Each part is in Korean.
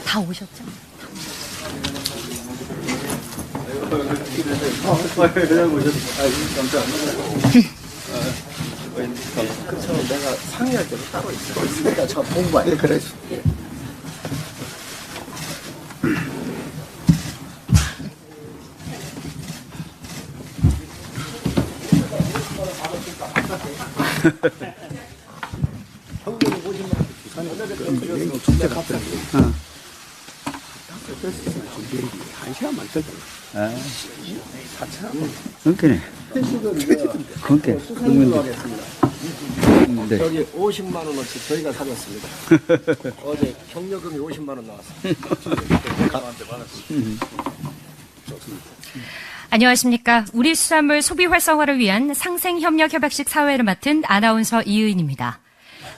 다 오셨죠? 내가 상의할 때도 따로 있어. 있으니까 저 공부하니 그래. 형님이 보시면 부산에 축제 같더라고. 한 시간만 더. 4,000원. 그러니까 그러니까 네. 여기 50만 원어치 저희가 사줬습니다. 어제 경력금이 50만 원 나왔습니다. 안녕하십니까. 우리 수산물 소비 활성화를 위한 상생협력협약식 사회를 맡은 아나운서 이의인입니다.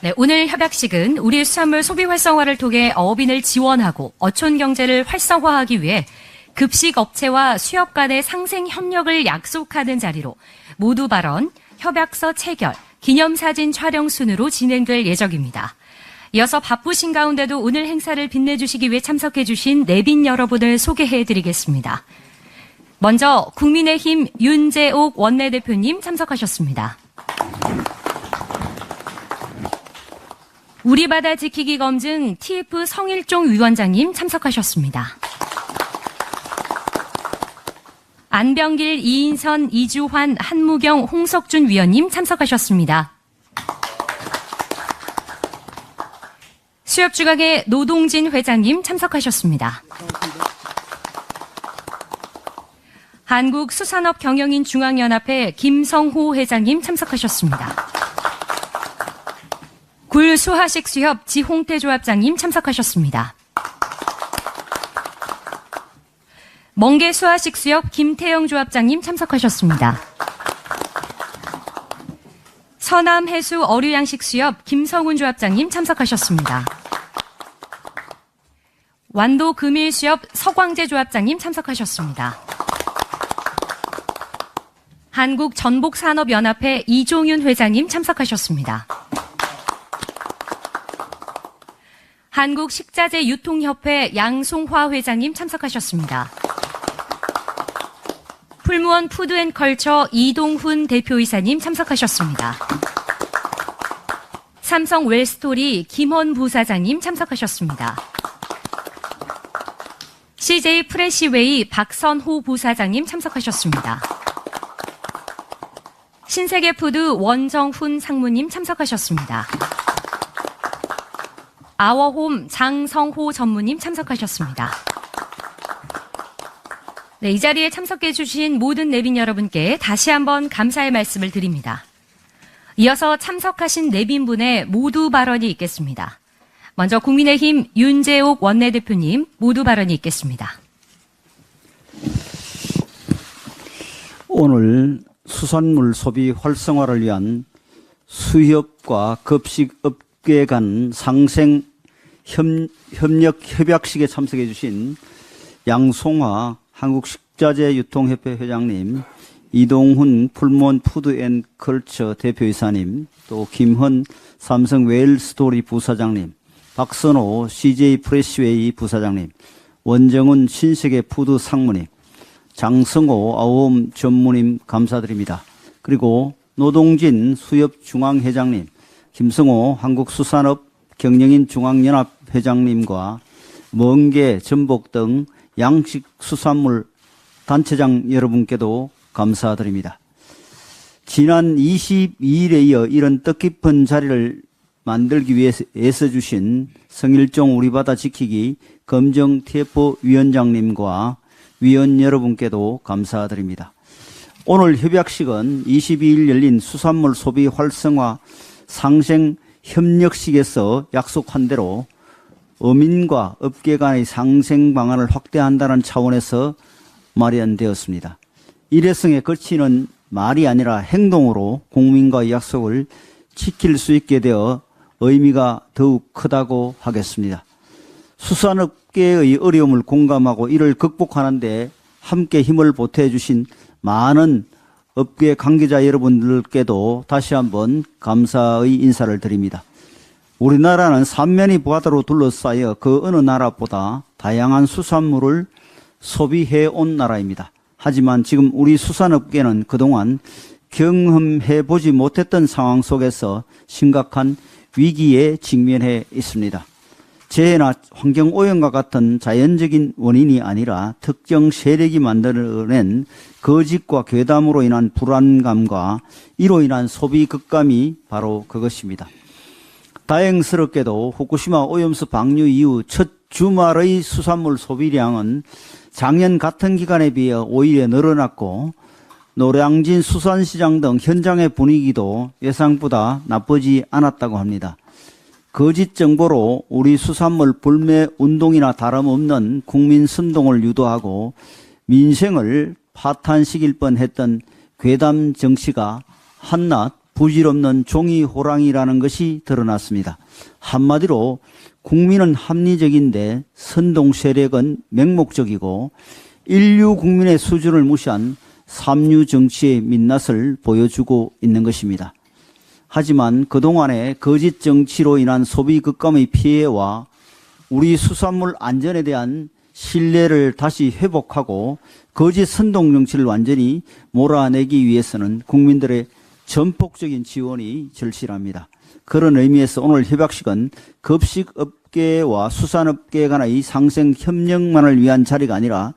네, 오늘 협약식은 우리 수산물 소비 활성화를 통해 어업인을 지원하고 어촌 경제를 활성화하기 위해 급식 업체와 수협 간의 상생 협력을 약속하는 자리로 모두 발언, 협약서 체결, 기념사진 촬영 순으로 진행될 예정입니다. 이어서 바쁘신 가운데도 오늘 행사를 빛내주시기 위해 참석해주신 내빈 여러분을 소개해드리겠습니다. 먼저 국민의힘 윤재옥 원내대표님 참석하셨습니다. 우리바다 지키기 검증 TF 성일종 위원장님 참석하셨습니다. 안병길, 이인선, 이주환, 한무경, 홍석준 위원님 참석하셨습니다. 수협주각의 노동진 회장님 참석하셨습니다. 한국수산업경영인중앙연합회 김성호 회장님 참석하셨습니다. 굴수하식 수협 지홍태 조합장님 참석하셨습니다. 멍게수하식 수협 김태영 조합장님 참석하셨습니다. 서남해수 어류양식 수협 김성훈 조합장님 참석하셨습니다. 완도 금일 수협 서광재 조합장님 참석하셨습니다. 한국전복산업연합회 이종윤 회장님 참석하셨습니다. 한국식자재 유통협회 양송화 회장님 참석하셨습니다. 풀무원 푸드앤컬처 이동훈 대표이사님 참석하셨습니다. 삼성 웰스토리 김원 부사장님 참석하셨습니다. CJ 프레시웨이 박선호 부사장님 참석하셨습니다. 신세계푸드 원정훈 상무님 참석하셨습니다. 아워홈 장성호 전무님 참석하셨습니다. 네, 이 자리에 참석해 주신 모든 내빈 여러분께 다시 한번 감사의 말씀을 드립니다. 이어서 참석하신 내빈분의 모두 발언이 있겠습니다. 먼저 국민의힘 윤재옥 원내대표님 모두 발언이 있겠습니다. 오늘 수산물 소비 활성화를 위한 수협과 급식업계 간 상생 협력 협약식에 참석해 주신 양송화 한국식자재 유통협회 회장님, 이동훈 풀무원 푸드앤컬처 대표이사님, 또 김헌 삼성 웰스토리 부사장님, 박선호 CJ 프레시웨이 부사장님, 원정훈 신세계 푸드 상무님, 장성호 아우홈 전무님 감사드립니다. 그리고 노동진 수협중앙회장님, 김성호 한국수산업 경영인 중앙연합 회장님과 멍게, 전복 등 양식수산물 단체장 여러분께도 감사드립니다. 지난 22일에 이어 이런 뜻깊은 자리를 만들기 위해서 애써주신 성일종 우리바다 지키기 검정 TF 위원장님과 위원 여러분께도 감사드립니다. 오늘 협약식은 22일 열린 수산물 소비 활성화 상생 협력식에서 약속한 대로 어민과 업계 간의 상생 방안을 확대한다는 차원에서 마련되었습니다. 일회성에 거치는 말이 아니라 행동으로 국민과의 약속을 지킬 수 있게 되어 의미가 더욱 크다고 하겠습니다. 수산업계의 어려움을 공감하고 이를 극복하는 데 함께 힘을 보태주신 많은 업계 관계자 여러분들께도 다시 한번 감사의 인사를 드립니다. 우리나라는 삼면이 바다로 둘러싸여 그 어느 나라보다 다양한 수산물을 소비해 온 나라입니다. 하지만 지금 우리 수산업계는 그동안 경험해 보지 못했던 상황 속에서 심각한 위기에 직면해 있습니다. 재해나 환경오염과 같은 자연적인 원인이 아니라 특정 세력이 만들어낸 거짓과 괴담으로 인한 불안감과 이로 인한 소비 급감이 바로 그것입니다. 다행스럽게도 후쿠시마 오염수 방류 이후 첫 주말의 수산물 소비량은 작년 같은 기간에 비해 오히려 늘어났고 노량진 수산시장 등 현장의 분위기도 예상보다 나쁘지 않았다고 합니다. 거짓 정보로 우리 수산물 불매 운동이나 다름없는 국민 선동을 유도하고 민생을 파탄시킬 뻔했던 괴담 정치가 한낱 부질없는 종이 호랑이라는 것이 드러났습니다. 한마디로 국민은 합리적인데 선동 세력은 맹목적이고 인류 국민의 수준을 무시한 삼류 정치의 민낯을 보여주고 있는 것입니다. 하지만 그동안의 거짓 정치로 인한 소비 급감의 피해와 우리 수산물 안전에 대한 신뢰를 다시 회복하고 거짓 선동 정치를 완전히 몰아내기 위해서는 국민들의 전폭적인 지원이 절실합니다. 그런 의미에서 오늘 협약식은 급식업계와 수산업계 간의 상생 협력만을 위한 자리가 아니라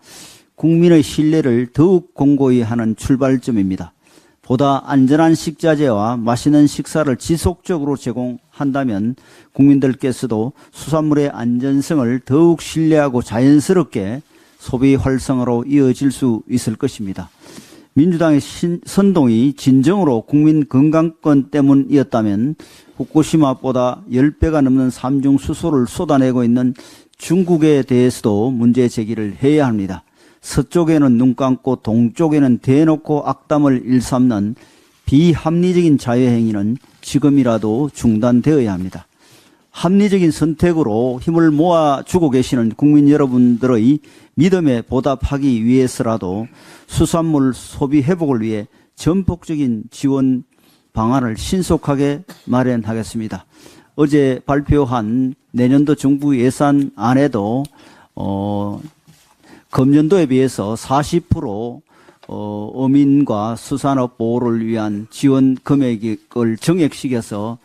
국민의 신뢰를 더욱 공고히 하는 출발점입니다. 보다 안전한 식자재와 맛있는 식사를 지속적으로 제공한다면 국민들께서도 수산물의 안전성을 더욱 신뢰하고 자연스럽게 소비 활성화로 이어질 수 있을 것입니다. 민주당의 선동이 진정으로 국민 건강권 때문이었다면 후쿠시마보다 10배가 넘는 삼중 수소를 쏟아내고 있는 중국에 대해서도 문제 제기를 해야 합니다. 서쪽에는 눈 감고 동쪽에는 대놓고 악담을 일삼는 비합리적인 자유행위는 지금이라도 중단되어야 합니다. 합리적인 선택으로 힘을 모아주고 계시는 국민 여러분들의 믿음에 보답하기 위해서라도 수산물 소비 회복을 위해 전폭적인 지원 방안을 신속하게 마련하겠습니다. 어제 발표한 내년도 정부 예산안에도 금년도에 비해서 40% 어민과 수산업 보호를 위한 지원 금액을 정액시켜서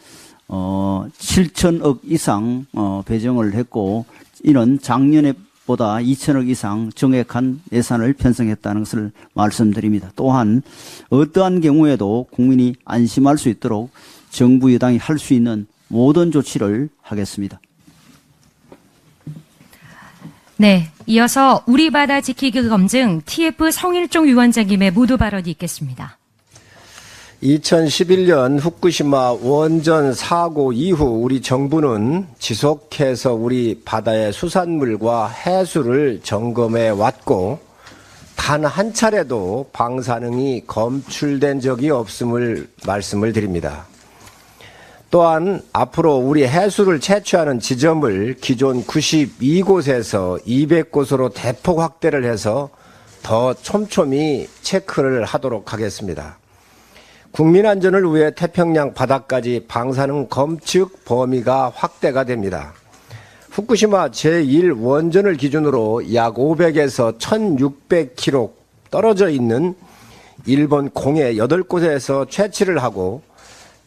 7천억 이상 배정을 했고 이는 작년에보다 2천억 이상 정액한 예산을 편성했다는 것을 말씀드립니다. 또한 어떠한 경우에도 국민이 안심할 수 있도록 정부 여당이 할 수 있는 모든 조치를 하겠습니다. 네, 이어서 우리 바다 지키기 검증 TF 성일종 위원장님의 모두 발언이 있겠습니다. 2011년 후쿠시마 원전 사고 이후 우리 정부는 지속해서 우리 바다의 수산물과 해수를 점검해 왔고 단 한 차례도 방사능이 검출된 적이 없음을 말씀을 드립니다. 또한 앞으로 우리 해수를 채취하는 지점을 기존 92곳에서 200곳으로 대폭 확대를 해서 더 촘촘히 체크를 하도록 하겠습니다. 국민 안전을 위해 태평양 바다까지 방사능 검측 범위가 확대가 됩니다. 후쿠시마 제1원전을 기준으로 약 500에서 1600km 떨어져 있는 일본 공해 8곳에서 채취를 하고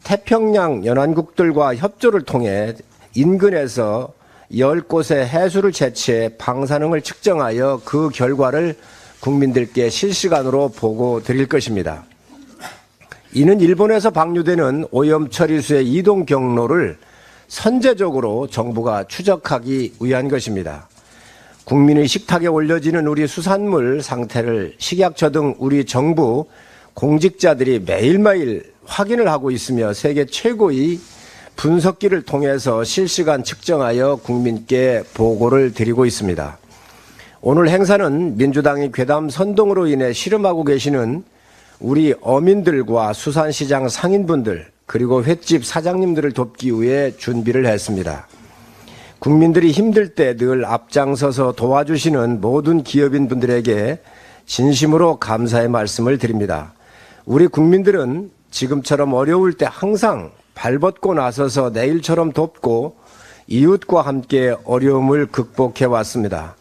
태평양 연안국들과 협조를 통해 인근에서 10곳의 해수를 채취해 방사능을 측정하여 그 결과를 국민들께 실시간으로 보고 드릴 것입니다. 이는 일본에서 방류되는 오염 처리수의 이동 경로를 선제적으로 정부가 추적하기 위한 것입니다. 국민의 식탁에 올려지는 우리 수산물 상태를 식약처 등 우리 정부 공직자들이 매일매일 확인을 하고 있으며 세계 최고의 분석기를 통해서 실시간 측정하여 국민께 보고를 드리고 있습니다. 오늘 행사는 민주당이 괴담 선동으로 인해 씨름하고 계시는 우리 어민들과 수산시장 상인분들 그리고 횟집 사장님들을 돕기 위해 준비를 했습니다. 국민들이 힘들 때 늘 앞장서서 도와주시는 모든 기업인분들에게 진심으로 감사의 말씀을 드립니다. 우리 국민들은 지금처럼 어려울 때 항상 발벗고 나서서 내일처럼 돕고 이웃과 함께 어려움을 극복해 왔습니다.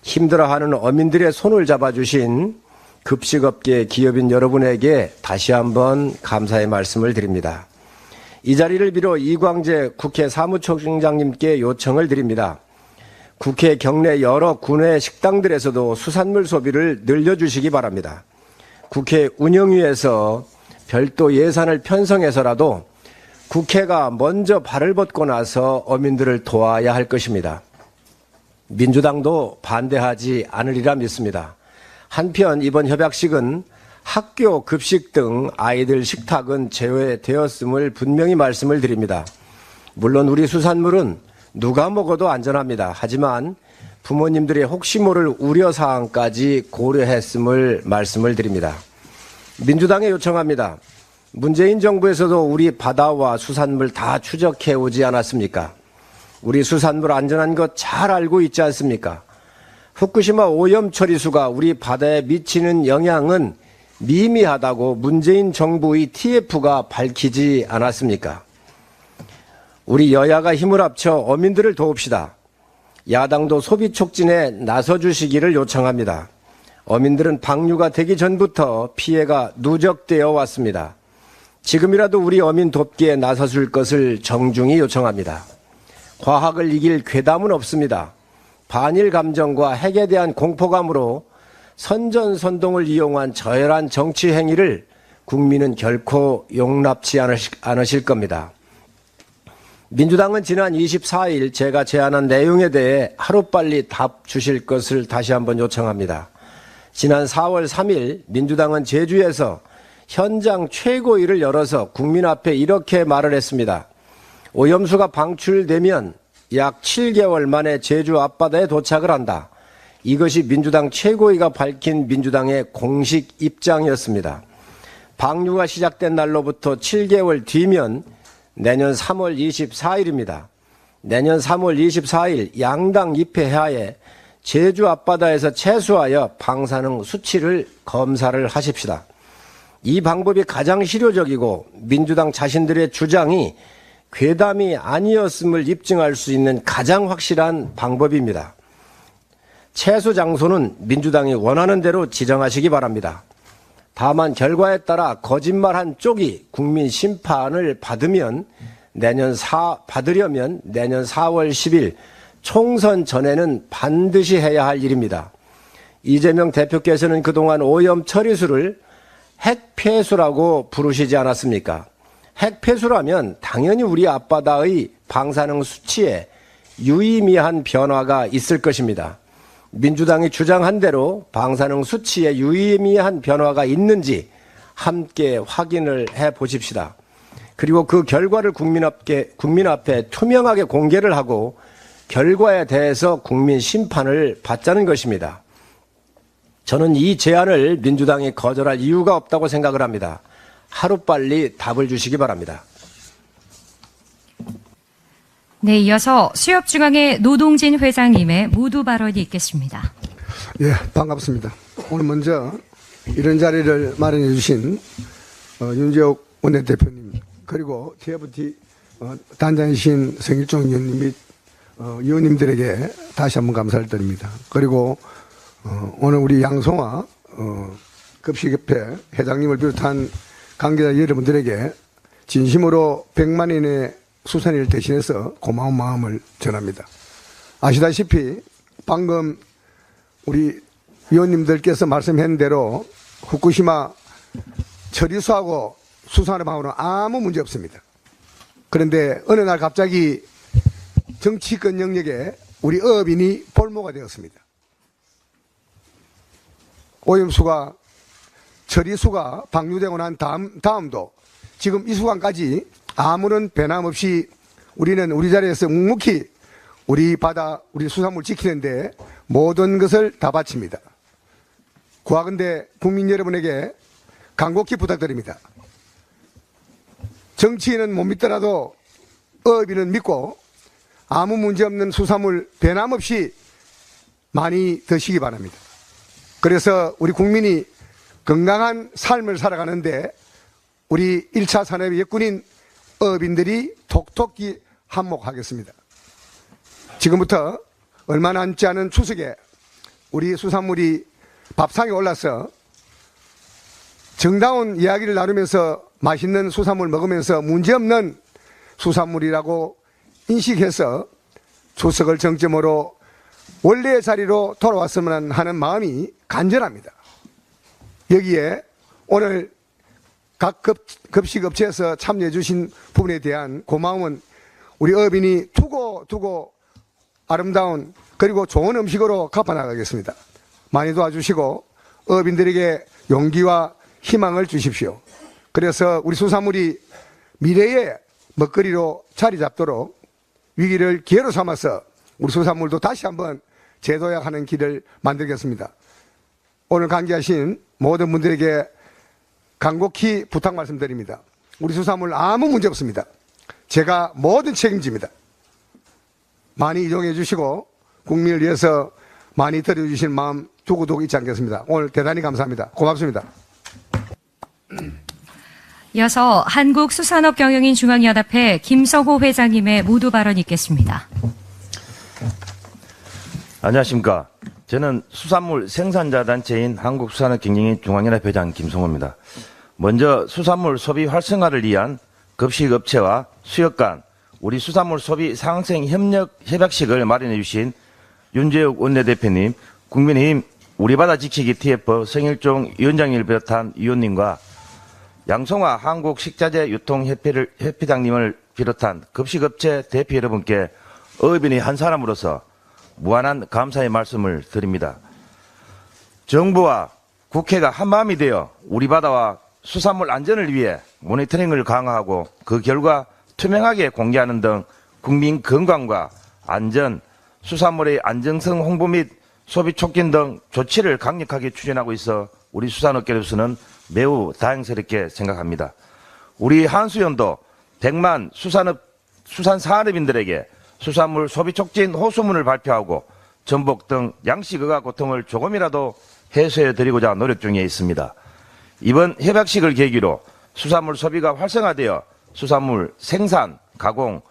힘들어하는 어민들의 손을 잡아주신 급식업계 기업인 여러분에게 다시 한번 감사의 말씀을 드립니다. 이 자리를 빌어 이광재 국회 사무총장님께 요청을 드립니다. 국회 경내 여러 군내 식당들에서도 수산물 소비를 늘려주시기 바랍니다. 국회 운영위에서 별도 예산을 편성해서라도 국회가 먼저 발을 뻗고 나서 어민들을 도와야 할 것입니다. 민주당도 반대하지 않으리라 믿습니다. 한편 이번 협약식은 학교 급식 등 아이들 식탁은 제외되었음을 분명히 말씀을 드립니다. 물론 우리 수산물은 누가 먹어도 안전합니다. 하지만 부모님들의 혹시 모를 우려사항까지 고려했음을 말씀을 드립니다. 민주당에 요청합니다. 문재인 정부에서도 우리 바다와 수산물 다 추적해 오지 않았습니까? 우리 수산물 안전한 것 잘 알고 있지 않습니까? 후쿠시마 오염 처리수가 우리 바다에 미치는 영향은 미미하다고 문재인 정부의 TF가 밝히지 않았습니까? 우리 여야가 힘을 합쳐 어민들을 도웁시다. 야당도 소비 촉진에 나서주시기를 요청합니다. 어민들은 방류가 되기 전부터 피해가 누적되어 왔습니다. 지금이라도 우리 어민 돕기에 나서줄 것을 정중히 요청합니다. 과학을 이길 괴담은 없습니다. 반일 감정과 핵에 대한 공포감으로 선전선동을 이용한 저열한 정치 행위를 국민은 결코 용납치 않으실 겁니다. 민주당은 지난 24일 제가 제안한 내용에 대해 하루빨리 답 주실 것을 다시 한번 요청합니다. 지난 4월 3일 민주당은 제주에서 현장 최고위를 열어서 국민 앞에 이렇게 말을 했습니다. 오염수가 방출되면 약 7개월 만에 제주 앞바다에 도착을 한다. 이것이 민주당 최고위가 밝힌 민주당의 공식 입장이었습니다. 방류가 시작된 날로부터 7개월 뒤면 내년 3월 24일입니다. 내년 3월 24일 양당 입회하에 제주 앞바다에서 채수하여 방사능 수치를 검사를 하십시다. 이 방법이 가장 실효적이고 민주당 자신들의 주장이 괴담이 아니었음을 입증할 수 있는 가장 확실한 방법입니다. 채수 장소는 민주당이 원하는 대로 지정하시기 바랍니다. 다만 결과에 따라 거짓말한 쪽이 국민 심판을 받으려면 내년 4월 10일 총선 전에는 반드시 해야 할 일입니다. 이재명 대표께서는 그동안 오염 처리수를 핵폐수라고 부르시지 않았습니까? 핵폐수라면 당연히 우리 앞바다의 방사능 수치에 유의미한 변화가 있을 것입니다. 민주당이 주장한 대로 방사능 수치에 유의미한 변화가 있는지 함께 확인을 해 보십시다. 그리고 그 결과를 국민 앞에 투명하게 공개를 하고 결과에 대해서 국민 심판을 받자는 것입니다. 저는 이 제안을 민주당이 거절할 이유가 없다고 생각을 합니다. 하루빨리 답을 주시기 바랍니다. 네, 이어서 수협중앙회 노동진 회장님의 모두 발언이 있겠습니다. 예, 반갑습니다. 오늘 먼저 이런 자리를 마련해 주신 윤재옥 원내대표님 그리고 TFT 단장이신 성일종 의원님 및 의원님들에게 다시 한번 감사를 드립니다. 그리고 오늘 우리 양송화 급식협회 회장님을 비롯한 관계자 여러분들에게 진심으로 100만인의 수산인을 대신해서 고마운 마음을 전합니다. 아시다시피 방금 우리 위원님들께서 말씀한 대로 후쿠시마 처리수하고 수산업하고는 아무 문제 없습니다. 그런데 어느 날 갑자기 정치권 영역에 우리 어업인이 볼모가 되었습니다. 오염수가 처리수가 방류되고 난 다음도 지금 이 순간까지 아무런 변함 없이 우리는 우리 자리에서 묵묵히 우리 바다, 우리 수산물 지키는데 모든 것을 다 바칩니다. 구하건대 국민 여러분에게 간곡히 부탁드립니다. 정치인은 못 믿더라도 어업인은 믿고 아무 문제 없는 수산물 배남 없이 많이 드시기 바랍니다. 그래서 우리 국민이 건강한 삶을 살아가는데 우리 1차 산업의 역군인 어업인들이 톡톡히 한몫하겠습니다. 지금부터 얼마 남지 않은 추석에 우리 수산물이 밥상에 올라서 정다운 이야기를 나누면서 맛있는 수산물 먹으면서 문제없는 수산물이라고 인식해서 추석을 정점으로 원래의 자리로 돌아왔으면 하는 마음이 간절합니다. 여기에 오늘 각 급식업체에서 참여해 주신 부분에 대한 고마움은 우리 어업인이 두고 아름다운 그리고 좋은 음식으로 갚아나가겠습니다. 많이 도와주시고 어업인들에게 용기와 희망을 주십시오. 그래서 우리 수산물이 미래의 먹거리로 자리 잡도록 위기를 기회로 삼아서 우리 수산물도 다시 한번 재도약하는 길을 만들겠습니다. 오늘 관계하신 모든 분들에게 간곡히 부탁 말씀드립니다. 우리 수산물 아무 문제 없습니다. 제가 모든 책임집니다. 많이 이용해 주시고 국민을 위해서 많이 들여주신 마음 두고두고 잊지 않겠습니다. 오늘 대단히 감사합니다. 고맙습니다. 이어서 한국수산업경영인 중앙연합회 김성호 회장님의 모두 발언 있겠습니다. 안녕하십니까. 저는 수산물 생산자 단체인 한국수산업경영인 중앙연합 회장 김성호입니다. 먼저 수산물 소비 활성화를 위한 급식업체와 수협 간 우리 수산물 소비 상생 협약식을 마련해 주신 윤재욱 원내대표님, 국민의힘 우리바다 지키기 TF 성일종 위원장님을 비롯한 위원님과 양성화 한국식자재 유통협회장님을 비롯한 급식업체 대표 여러분께 어업인의 한 사람으로서 무한한 감사의 말씀을 드립니다. 정부와 국회가 한마음이 되어 우리 바다와 수산물 안전을 위해 모니터링을 강화하고 그 결과 투명하게 공개하는 등 국민 건강과 안전, 수산물의 안정성 홍보 및 소비 촉진 등 조치를 강력하게 추진하고 있어 우리 수산업계로서는 매우 다행스럽게 생각합니다. 우리 한수연도 100만 수산산업인들에게 수산물 소비 촉진 호소문을 발표하고 전복 등 양식의가 고통을 조금이라도 해소해 드리고자 노력 중에 있습니다. 이번 협약식을 계기로 수산물 소비가 활성화되어 수산물 생산, 가공,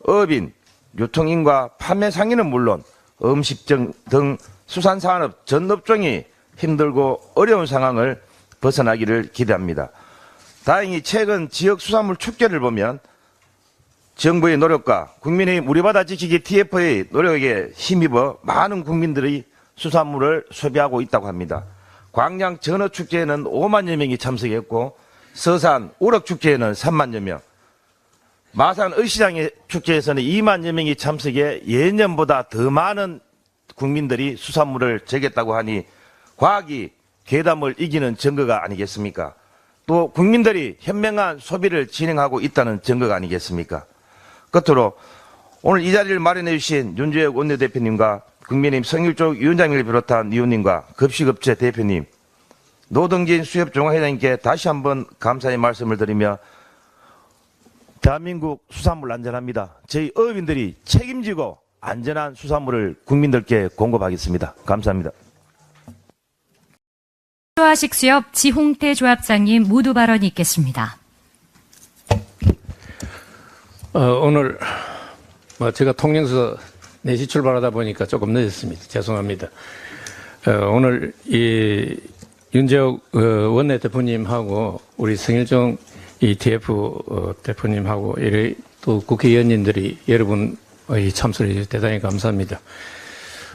어업인, 유통인과 판매 상인은 물론 음식점 등 수산산업 전 업종이 힘들고 어려운 상황을 벗어나기를 기대합니다. 다행히 최근 지역 수산물 축제를 보면 정부의 노력과 국민의 우리바다 지키기 TF의 노력에 힘입어 많은 국민들이 수산물을 소비하고 있다고 합니다. 광양 전어축제에는 5만여 명이 참석했고 서산 우럭축제에는 3만여 명, 마산 의시장의 축제에서는 2만여 명이 참석해 예년보다 더 많은 국민들이 수산물을 즐겼다고 하니 과학이 괴담을 이기는 증거가 아니겠습니까? 또 국민들이 현명한 소비를 진행하고 있다는 증거가 아니겠습니까? 끝으로 오늘 이 자리를 마련해 주신 윤재욱 원내대표님과 국민의힘 성일종 위원장님을 비롯한 위원님과 급식업체 대표님, 노동진 수협종합회장님께 다시 한번 감사의 말씀을 드리며 대한민국 수산물 안전합니다. 저희 어업인들이 책임지고 안전한 수산물을 국민들께 공급하겠습니다. 감사합니다. 수화식수협 지홍태 조합장님 모두 발언이 있겠습니다. 오늘 제가 통영서 4시 출발하다 보니까 조금 늦었습니다. 죄송합니다. 오늘 이 윤재욱 원내대표님하고 우리 성일종 TF 대표님하고 또 국회의원님들이 여러분 참석해 주셔서 대단히 감사합니다.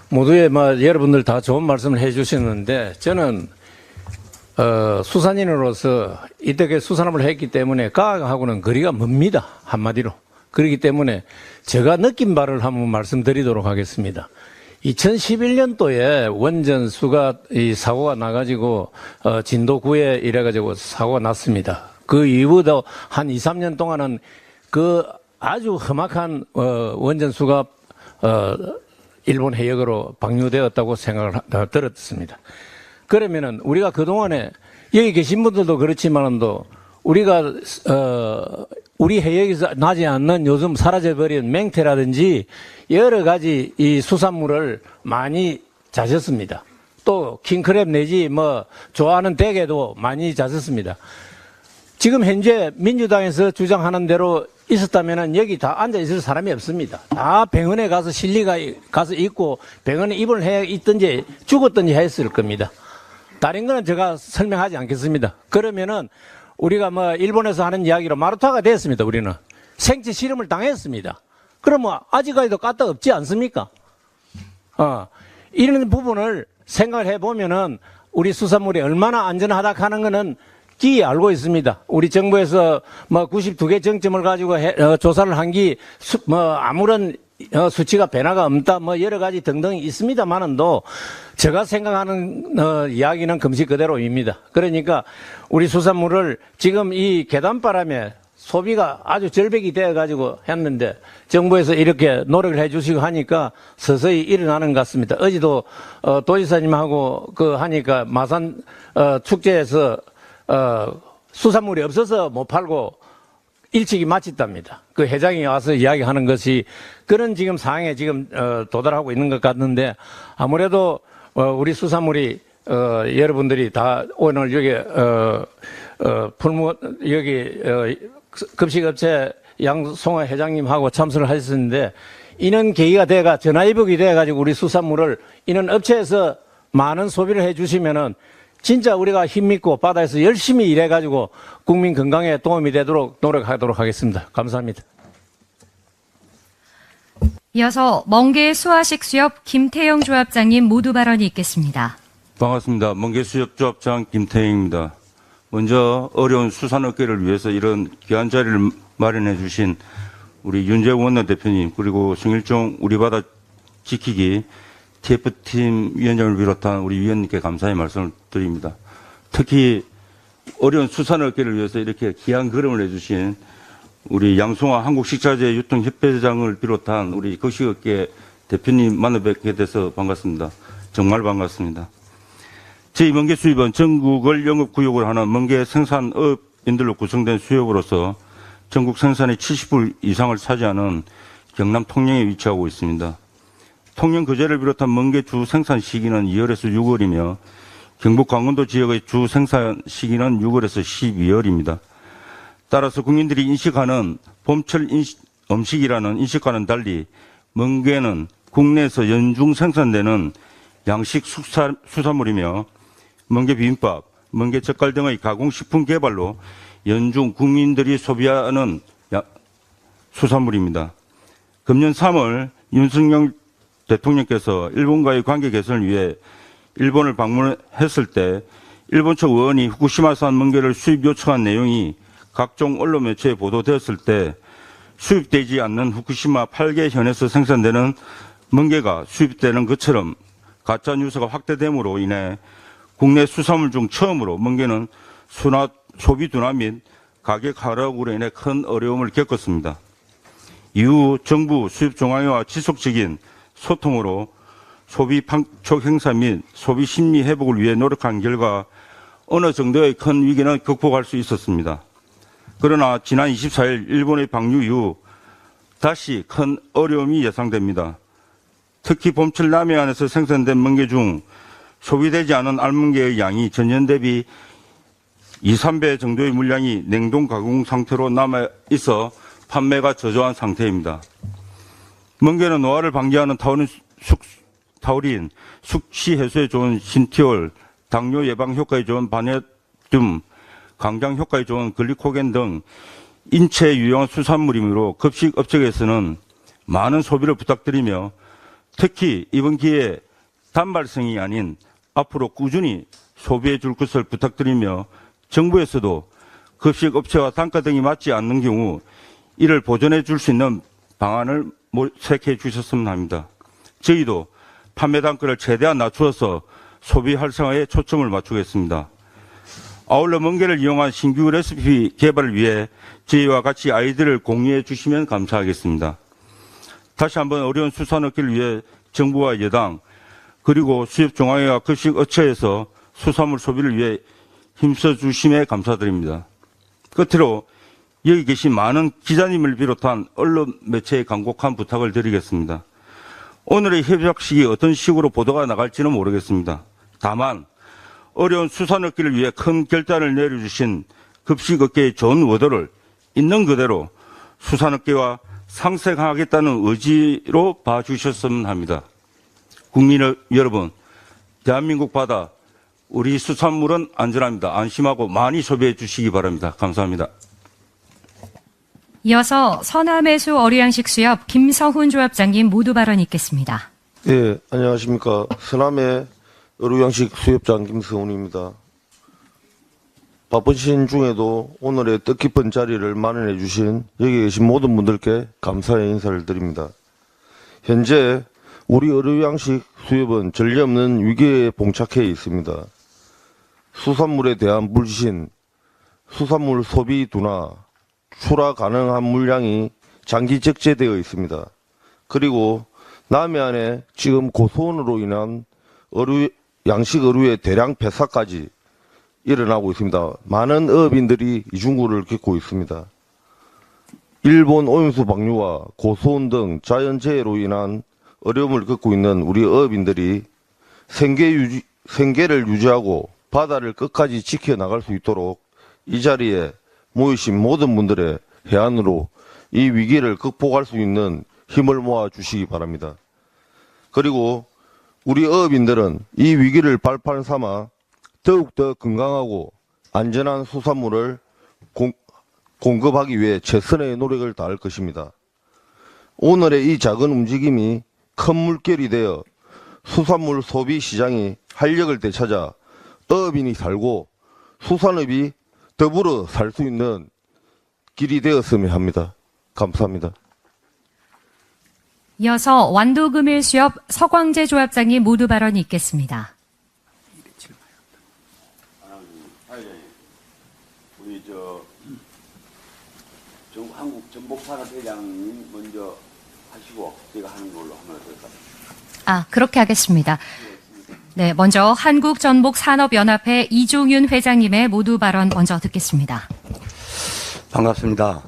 모두의 여러분들 다 좋은 말씀을 해 주셨는데 저는 수산인으로서 이때까지 수산업을 했기 때문에 과학하고는 거리가 멉니다. 한마디로. 그렇기 때문에 제가 느낀 바를 한번 말씀드리도록 하겠습니다. 2011년도에 원전수가 이 사고가 나가지고 진도 9에 이래가지고 사고가 났습니다. 그 이후도 한 2, 3년 동안은 그 아주 험악한 원전수가 일본 해역으로 방류되었다고 생각을 들었습니다. 그러면은 우리가 그동안에 여기 계신 분들도 그렇지만도 우리가 우리 해역에서 나지 않는 요즘 사라져버린 맹태라든지 여러 가지 이 수산물을 많이 자셨습니다. 또 킹크랩 내지 뭐 좋아하는 대게도 많이 자셨습니다. 지금 현재 민주당에서 주장하는 대로 있었다면은 여기 다 앉아 있을 사람이 없습니다. 다 병원에 가서 실리가 가서 있고 병원에 입원을 해 있든지 죽었든지 했을 겁니다. 다른 거는 제가 설명하지 않겠습니다. 그러면은 우리가 뭐 일본에서 하는 이야기로 마루타가 됐습니다. 우리는 생체 실험을 당했습니다. 그러면 아직까지도 까딱 없지 않습니까? 이런 부분을 생각을 해보면은 우리 수산물이 얼마나 안전하다 하는 거는 기이 알고 있습니다. 우리 정부에서 뭐 92개 정점을 가지고 조사를 한 게 뭐 아무런 수치가 변화가 없다 뭐 여러 가지 등등 있습니다만은도 제가 생각하는 이야기는 금시 그대로입니다. 그러니까 우리 수산물을 지금 이 계단바람에 소비가 아주 절벽이 되어 가지고 했는데 정부에서 이렇게 노력을 해 주시고 하니까 서서히 일어나는 것 같습니다. 어제도 도지사님하고 그 하니까 마산 축제에서 수산물이 없어서 못 팔고 일찍이 마쳤답니다. 그 회장이 와서 이야기하는 것이 그런 지금 상황에 지금 도달하고 있는 것 같는데 아무래도 우리 수산물이 여러분들이 다 오늘 여기 여기 급식업체 양송화 회장님하고 참석을 하셨는데 이런 계기가 돼가 전화위복이 돼가지고 우리 수산물을 이런 업체에서 많은 소비를 해주시면은 진짜 우리가 힘있고 바다에서 열심히 일해가지고 국민 건강에 도움이 되도록 노력하도록 하겠습니다. 감사합니다. 이어서 멍게 수화식 수협 김태영 조합장님 모두 발언이 있겠습니다. 반갑습니다. 멍게수협조합장 김태영입니다. 먼저 어려운 수산업계를 위해서 이런 귀한 자리를 마련해 주신 우리 윤재우 원내대표님 그리고 송일종 우리 바다 지키기 TF팀 위원장을 비롯한 우리 위원님께 감사의 말씀을 드립니다. 특히 어려운 수산업계를 위해서 이렇게 귀한 걸음을 해주신 우리 양송화 한국식자재 유통협회장을 비롯한 우리 거식업계 대표님 만나 뵙게 돼서 반갑습니다. 정말 반갑습니다. 저희 멍게 수입은 전국을 영업구역으로 하는 멍게 생산업인들로 구성된 수협으로서 전국 생산의 70% 이상을 차지하는 경남 통영에 위치하고 있습니다. 통영 거제를 비롯한 멍게 주 생산 시기는 2월에서 6월이며 경북 강원도 지역의 주 생산 시기는 6월에서 12월입니다. 따라서 국민들이 인식하는 봄철 음식이라는 인식과는 달리 멍게는 국내에서 연중 생산되는 양식 수산물이며 멍게 비빔밥, 멍게 젓갈 등의 가공식품 개발로 연중 국민들이 소비하는 수산물입니다. 금년 3월 윤석열 대통령께서 일본과의 관계 개선을 위해 일본을 방문했을 때 일본 측 의원이 후쿠시마산 멍게를 수입 요청한 내용이 각종 언론 매체에 보도되었을 때 수입되지 않는 후쿠시마 8개 현에서 생산되는 멍게가 수입되는 것처럼 가짜 뉴스가 확대됨으로 인해 국내 수산물 중 처음으로 멍게는 소비 둔화 및 가격 하락으로 인해 큰 어려움을 겪었습니다. 이후 정부 수입종합회와 지속적인 소통으로 소비 판촉 행사 및 소비 심리 회복을 위해 노력한 결과 어느 정도의 큰 위기는 극복할 수 있었습니다. 그러나 지난 24일 일본의 방류 이후 다시 큰 어려움이 예상됩니다. 특히 봄철 남해안에서 생산된 멍게 중 소비되지 않은 알멍게의 양이 전년 대비 2, 3배 정도의 물량이 냉동 가공 상태로 남아 있어 판매가 저조한 상태입니다. 멍게는 노화를 방지하는 타우린, 숙취 해소에 좋은 신티올, 당뇨 예방 효과에 좋은 바네듐, 강장 효과에 좋은 글리코겐 등 인체에 유용한 수산물이므로 급식 업체에서는 많은 소비를 부탁드리며 특히 이번 기회에 단발성이 아닌 앞으로 꾸준히 소비해 줄 것을 부탁드리며 정부에서도 급식 업체와 단가 등이 맞지 않는 경우 이를 보전해 줄 수 있는 방안을 모색해 주셨으면 합니다. 저희도 판매 단가를 최대한 낮추어서 소비 활성화에 초점을 맞추겠습니다. 아울러 멍게를 이용한 신규 레시피 개발을 위해 저희와 같이 아이디어를 공유해 주시면 감사하겠습니다. 다시 한번 어려운 수산업계를 위해 정부와 여당 그리고 수협종합회와 급식업체에서 수산물 소비를 위해 힘써 주심에 감사드립니다. 끝으로 여기 계신 많은 기자님을 비롯한 언론 매체에 간곡한 부탁을 드리겠습니다. 오늘의 협약식이 어떤 식으로 보도가 나갈지는 모르겠습니다. 다만 어려운 수산업계를 위해 큰 결단을 내려주신 급식업계의 좋은 의도를 있는 그대로 수산업계와 상생하겠다는 의지로 봐주셨으면 합니다. 국민 여러분, 대한민국 바다, 우리 수산물은 안전합니다. 안심하고 많이 소비해 주시기 바랍니다. 감사합니다. 이어서 서남해수 어류양식 수협 김서훈 조합장님 모두 발언 있겠습니다. 예, 안녕하십니까. 서남해 어류양식 수협장 김서훈입니다. 바쁘신 중에도 오늘의 뜻깊은 자리를 마련해 주신 여기 계신 모든 분들께 감사의 인사를 드립니다. 현재 우리 어류양식 수협은 전례 없는 위기에 봉착해 있습니다. 수산물에 대한 불신, 수산물 소비 둔화, 출하 가능한 물량이 장기 적재되어 있습니다. 그리고 남해안에 지금 고소온으로 인한 양식 어류의 대량 폐사까지 일어나고 있습니다. 많은 어업인들이 이중구를 겪고 있습니다. 일본 오염수 방류와 고소온 등 자연재해로 인한 어려움을 겪고 있는 우리 어업인들이 생계를 유지하고 바다를 끝까지 지켜나갈 수 있도록 이 자리에 모이신 모든 분들의 해안으로 이 위기를 극복할 수 있는 힘을 모아 주시기 바랍니다. 그리고 우리 어업인들은 이 위기를 발판 삼아 더욱더 건강하고 안전한 수산물을 공급하기 위해 최선의 노력을 다할 것입니다. 오늘의 이 작은 움직임이 큰 물결이 되어 수산물 소비 시장이 활력을 되찾아 어업인이 살고 수산업이 더불어 살 수 있는 길이 되었으면 합니다. 감사합니다. 이어서 완도금일수협 서광재 조합장님 모두 발언 있겠습니다. 우리 한국 전복산업회장님 먼저 하시고 제가 하는 걸로 하면 어떨까요? 그렇게 하겠습니다. 네, 먼저 한국전복산업연합회 이종윤 회장님의 모두 발언 먼저 듣겠습니다. 반갑습니다.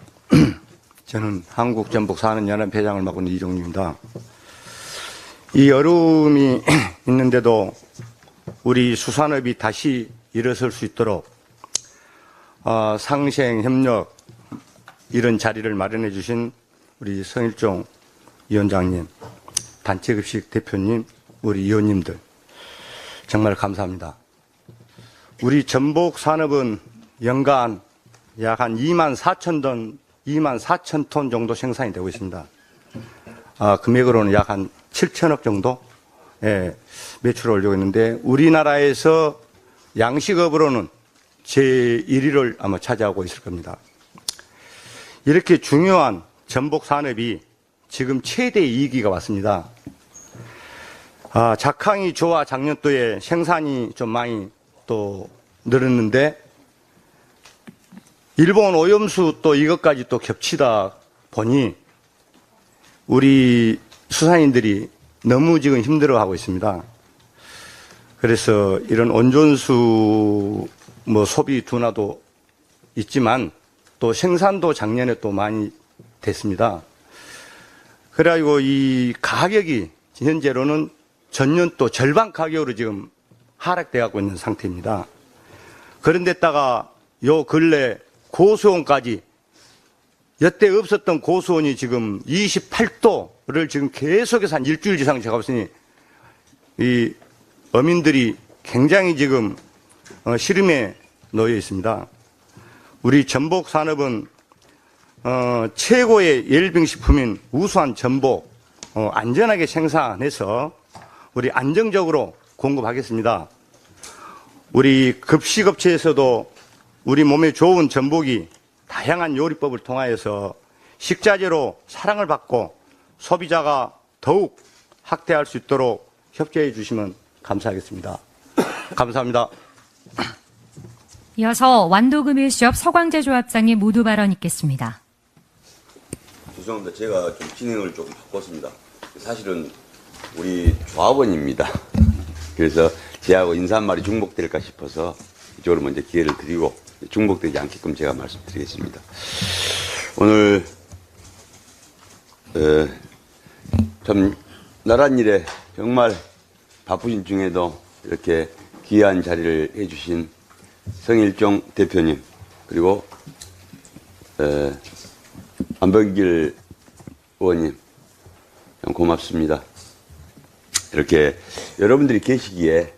저는 한국전복산업연합회장을 맡고 있는 이종윤입니다. 이 어려움이 있는데도 우리 수산업이 다시 일어설 수 있도록 상생 협력 이런 자리를 마련해 주신 우리 성일종 위원장님, 단체급식 대표님, 우리 위원님들 정말 감사합니다. 우리 전복 산업은 연간 약 한 2만 4천 톤 정도 생산이 되고 있습니다. 금액으로는 약 한 7천억 정도 매출을 올리고 있는데 우리나라에서 양식업으로는 제1위를 아마 차지하고 있을 겁니다. 이렇게 중요한 전복 산업이 지금 최대 위기가 왔습니다. 작황이 좋아 작년도에 생산이 좀 많이 또 늘었는데 일본 오염수 또 이것까지 또 겹치다 보니 우리 수산인들이 너무 지금 힘들어하고 있습니다. 그래서 이런 온전수 소비 둔화도 있지만 또 생산도 작년에 또 많이 됐습니다. 그래가지고 이 가격이 현재로는 전년 또 절반 가격으로 지금 하락되어 가고 있는 상태입니다. 그런데다가 요 근래 고수온까지 여태 없었던 고수온이 지금 28도를 지금 계속해서 한 일주일 이상 제가 봤으니 이 어민들이 굉장히 지금 시름에 놓여 있습니다. 우리 전복 산업은 최고의 예일병식품인 우수한 전복 안전하게 생산해서 우리 안정적으로 공급하겠습니다. 우리 급식업체에서도 우리 몸에 좋은 전복이 다양한 요리법을 통하여서 식자재로 사랑을 받고 소비자가 더욱 확대할 수 있도록 협조해 주시면 감사하겠습니다. 감사합니다. 이어서 완도금일수협 서광재 조합장님 모두 발언 있겠습니다. 죄송합니다. 제가 좀 진행을 조금 바꿨습니다. 사실은 우리 조합원입니다. 그래서 제하고 인사 한 마리 중복될까 싶어서 이쪽으로 먼저 기회를 드리고 중복되지 않게끔 제가 말씀드리겠습니다. 오늘 참 나란 일에 정말 바쁘신 중에도 이렇게 귀한 자리를 해주신 성일종 대표님 그리고 안병길 의원님 참 고맙습니다. 이렇게 여러분들이 계시기에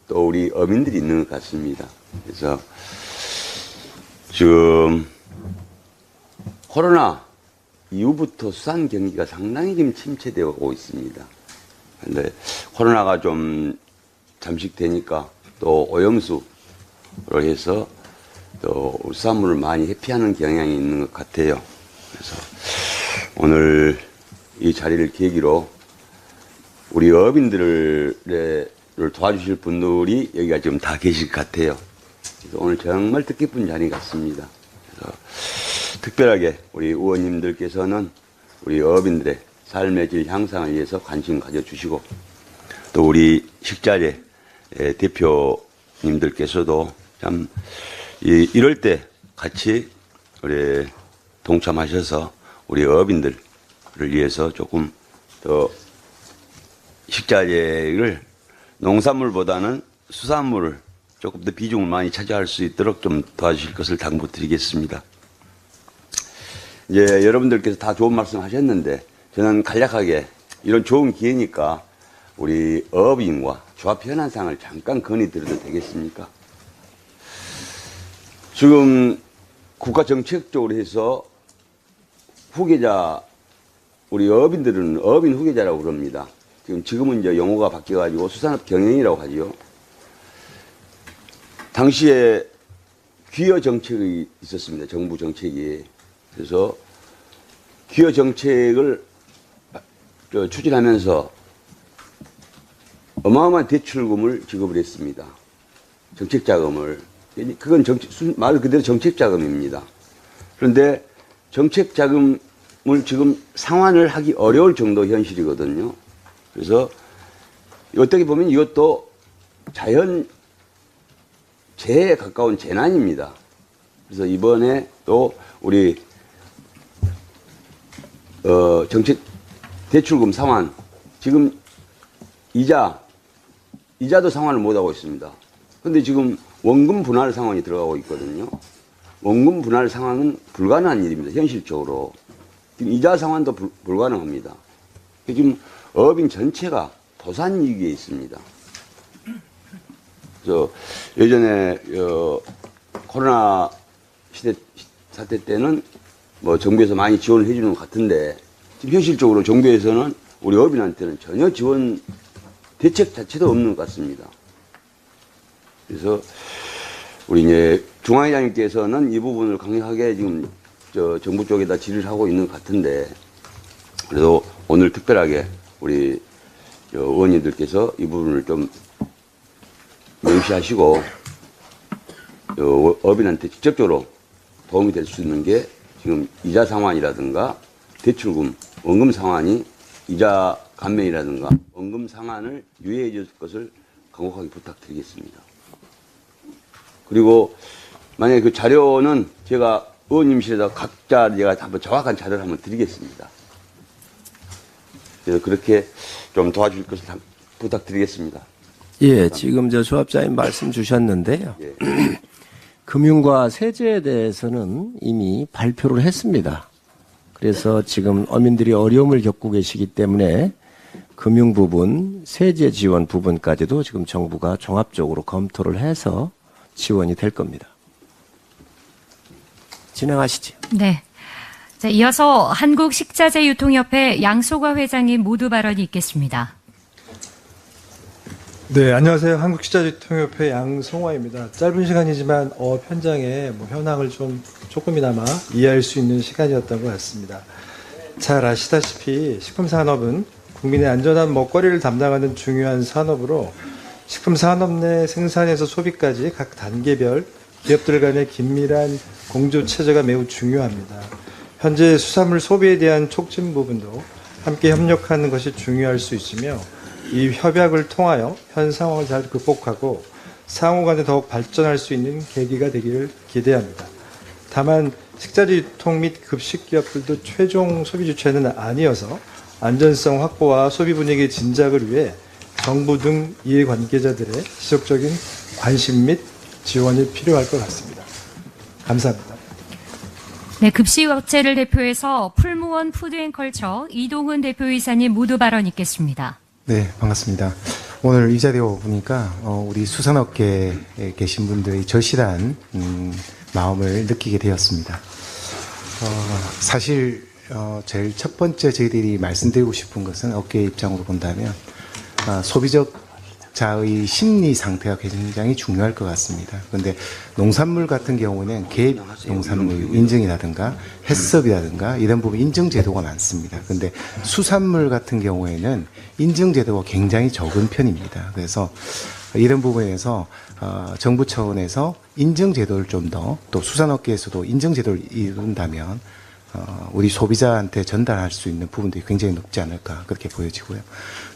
또 우리 어민들이 있는 것 같습니다. 그래서 지금 코로나 이후부터 수산 경기가 상당히 지금 침체되고 있습니다. 그런데 코로나가 좀 잠식되니까 또 오염수로 해서 또 수산물을 많이 회피하는 경향이 있는 것 같아요. 그래서 오늘 이 자리를 계기로 우리 어민들을 도와주실 분들이 여기가 지금 다 계실 것 같아요. 그래서 오늘 정말 뜻깊은 자리 같습니다. 그래서 특별하게 우리 의원님들께서는 우리 어민들의 삶의 질 향상을 위해서 관심 가져주시고 또 우리 식자재 대표님들께서도 참 이럴 때 같이 우리 동참하셔서 우리 어민들을 위해서 조금 더 식자재를 농산물보다는 수산물을 조금 더 비중을 많이 차지할 수 있도록 좀 도와주실 것을 당부드리겠습니다. 이제 여러분들께서 다 좋은 말씀 하셨는데 저는 간략하게 이런 좋은 기회니까 우리 어업인과 조합 현안상을 잠깐 건의드려도 되겠습니까? 지금 국가 정책적으로 해서 후계자, 우리 어업인들은 어업인 후계자라고 그럽니다. 지금은 이제 용어가 바뀌어가지고 수산업 경영이라고 하죠. 당시에 귀여 정책이 있었습니다. 정부 정책이. 그래서 귀여 정책을 추진하면서 어마어마한 대출금을 지급을 했습니다. 정책 자금을. 그건 말 그대로 정책 자금입니다. 그런데 정책 자금을 지금 상환을 하기 어려울 정도 현실이거든요. 그래서 어떻게 보면 이것도 자연 재해에 가까운 재난입니다. 그래서 이번에 또 우리 정책 대출금 상환 지금 이자도 상환을 못하고 있습니다. 그런데 지금 원금 분할 상황이 들어가고 있거든요. 원금 분할 상황은 불가능한 일입니다. 현실적으로. 지금 이자 상환도 불가능합니다. 지금 어업인 전체가 도산 위기에 있습니다. 그래서 예전에 코로나 사태 때는 뭐 정부에서 많이 지원을 해주는 것 같은데 지금 현실적으로 정부에서는 우리 어업인한테는 전혀 지원 대책 자체도 없는 것 같습니다. 그래서 우리 이제 중앙회장님께서는 이 부분을 강력하게 지금 정부 쪽에다 질의를 하고 있는 것 같은데 그래도 오늘 특별하게 우리 의원님들께서 이 부분을 좀 명시하시고 어민한테 직접적으로 도움이 될 수 있는 게 지금 이자 상환이라든가 대출금, 원금 상환이 이자 감면이라든가 원금 상환을 유예해 줄 것을 강력하게 부탁드리겠습니다. 그리고 만약에 그 자료는 제가 의원님실에다 각자 제가 한번 정확한 자료를 한번 드리겠습니다. 그래서 그렇게 좀 도와줄 것을 부탁드리겠습니다. 예, 지금 저 조합장님 말씀 주셨는데요. 예. 금융과 세제에 대해서는 이미 발표를 했습니다. 그래서 지금 어민들이 어려움을 겪고 계시기 때문에 금융 부분, 세제 지원 부분까지도 지금 정부가 종합적으로 검토를 해서 지원이 될 겁니다. 진행하시죠. 네. 자, 이어서 한국식자재유통협회 양소가 회장님 모두 발언이 있겠습니다. 네, 안녕하세요. 한국식자재유통협회 양송화입니다. 짧은 시간이지만 현장의 현황을 조금이나마 이해할 수 있는 시간이었던 것 같습니다. 잘 아시다시피 식품산업은 국민의 안전한 먹거리를 담당하는 중요한 산업으로 식품산업 내 생산에서 소비까지 각 단계별 기업들 간의 긴밀한 공조체제가 매우 중요합니다. 현재 수산물 소비에 대한 촉진 부분도 함께 협력하는 것이 중요할 수 있으며 이 협약을 통하여 현 상황을 잘 극복하고 상호간에 더욱 발전할 수 있는 계기가 되기를 기대합니다. 다만 식자재 유통 및 급식 기업들도 최종 소비 주체는 아니어서 안전성 확보와 소비 분위기 진작을 위해 정부 등 이해관계자들의 지속적인 관심 및 지원이 필요할 것 같습니다. 감사합니다. 네, 급식업체를 대표해서 풀무원 푸드앤컬처 이동훈 대표이사님 모두 발언 있겠습니다. 네, 반갑습니다. 오늘 이 자리에 보니까 우리 수산업계에 계신 분들의 절실한 마음을 느끼게 되었습니다. 사실 제일 첫 번째 저희들이 말씀드리고 싶은 것은 업계의 입장으로 본다면 소비자의 심리 상태가 굉장히 중요할 것 같습니다. 그런데 농산물 같은 경우는 계획 농산물 인증이라든가 해썹이라든가 이런 부분 인증 제도가 많습니다. 그런데 수산물 같은 경우에는 인증 제도가 굉장히 적은 편입니다. 그래서 이런 부분에서 정부 차원에서 인증 제도를 좀 더 또 수산업계에서도 인증 제도를 이룬다면 우리 소비자한테 전달할 수 있는 부분들이 굉장히 높지 않을까 그렇게 보여지고요.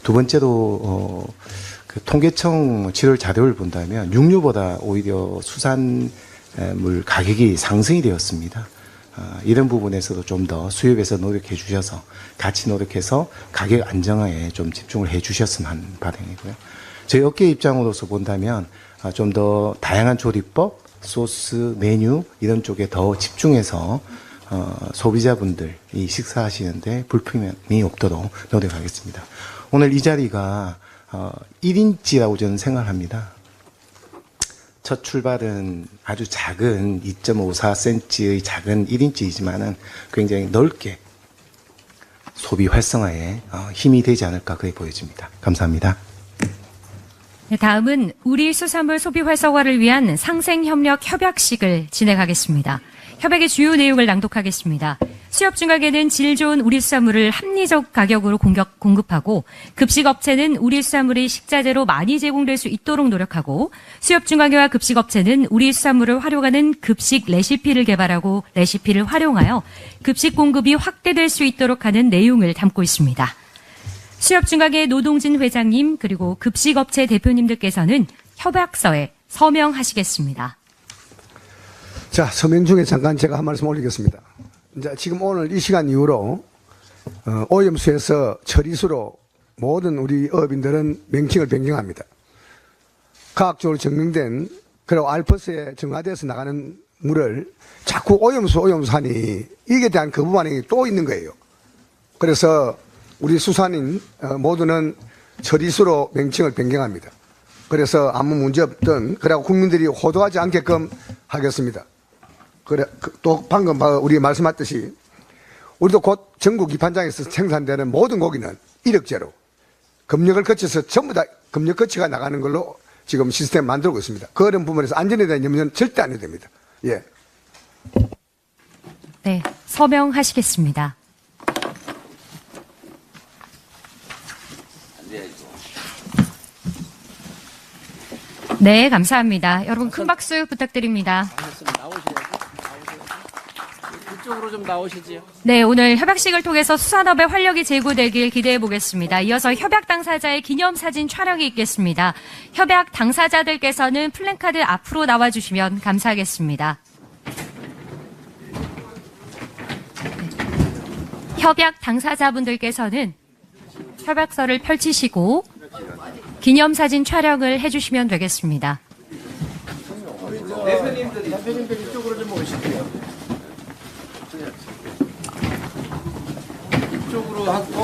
두 번째로 그 통계청 7월 자료를 본다면 육류보다 오히려 수산물 가격이 상승이 되었습니다. 이런 부분에서도 좀 더 수협에서 노력해 주셔서 같이 노력해서 가격 안정화에 좀 집중을 해 주셨으면 하는 바람이고요. 저희 업계 입장으로서 본다면 좀 더 다양한 조리법, 소스, 메뉴 이런 쪽에 더 집중해서 소비자분들이 식사하시는데 불편함이 없도록 노력하겠습니다. 오늘 이 자리가 1인치라고 저는 생각합니다. 첫 출발은 아주 작은 2.54cm의 작은 1인치이지만은 굉장히 넓게 소비 활성화에 힘이 되지 않을까 그렇게 보여집니다. 감사합니다. 네, 다음은 우리 수산물 소비 활성화를 위한 상생협력 협약식을 진행하겠습니다. 협약의 주요 내용을 낭독하겠습니다. 수협중앙회는 질 좋은 우리 수산물을 합리적 가격으로 공급하고 급식업체는 우리 수산물이 식자재로 많이 제공될 수 있도록 노력하고 수협중앙회와 급식업체는 우리 수산물을 활용하는 급식 레시피를 개발하고 레시피를 활용하여 급식 공급이 확대될 수 있도록 하는 내용을 담고 있습니다. 수협중앙회 노동진 회장님 그리고 급식업체 대표님들께서는 협약서에 서명하시겠습니다. 자, 서명 중에 잠깐 제가 한 말씀 올리겠습니다. 이제 지금 오늘 이 시간 이후로 오염수에서 처리수로 모든 우리 어업인들은 명칭을 변경합니다. 과학적으로 증명된 그리고 알프스에 정화돼서 나가는 물을 자꾸 오염수 하니 이게 대한 거부 반응이 또 있는 거예요. 그래서 우리 수산인 모두는 처리수로 명칭을 변경합니다. 그래서 아무 문제 없든 그리고 국민들이 호도하지 않게끔 하겠습니다. 그래, 또 방금 우리 말씀하셨듯이 우리도 곧 전국 입한장에서 생산되는 모든 고기는 이력제로 검역을 거쳐서 전부 다 검역 거치가 나가는 걸로 지금 시스템 만들고 있습니다. 그런 부분에서 안전에 대한 염려는 절대 안 해도 됩니다. 예. 네, 서명하시겠습니다. 네, 감사합니다. 여러분 큰 박수 부탁드립니다. 이쪽으로 좀 나오시지요. 네, 오늘 협약식을 통해서 수산업의 활력이 제고되길 기대해 보겠습니다. 이어서 협약 당사자의 기념사진 촬영이 있겠습니다. 협약 당사자들께서는 플랜카드 앞으로 나와주시면 감사하겠습니다. 협약 당사자분들께서는 협약서를 펼치시고 기념사진 촬영을 해주시면 되겠습니다. 대표님들 이쪽으로 좀 오실게요. 이쪽으로 하고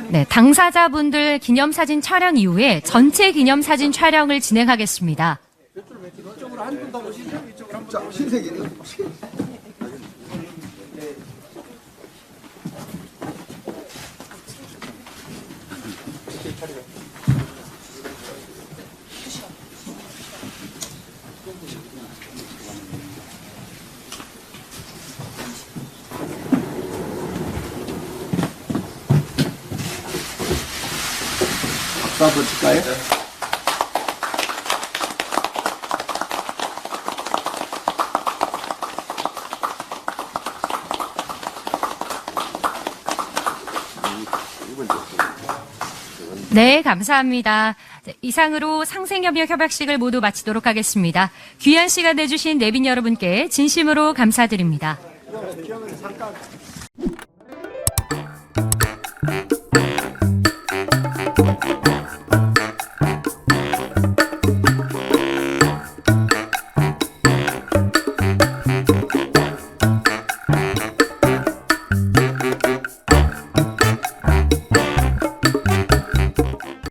네, 당사자분들 기념사진 촬영 이후에 전체 기념사진 촬영을 진행하겠습니다. 이쪽으로 한 분 더 오시죠. 이쪽으로 한 분 더 신세계. 박수 한번 칠까요? 네, 감사합니다. 이상으로 상생협력 협약식을 모두 마치도록 하겠습니다. 귀한 시간 내주신 내빈 여러분께 진심으로 감사드립니다.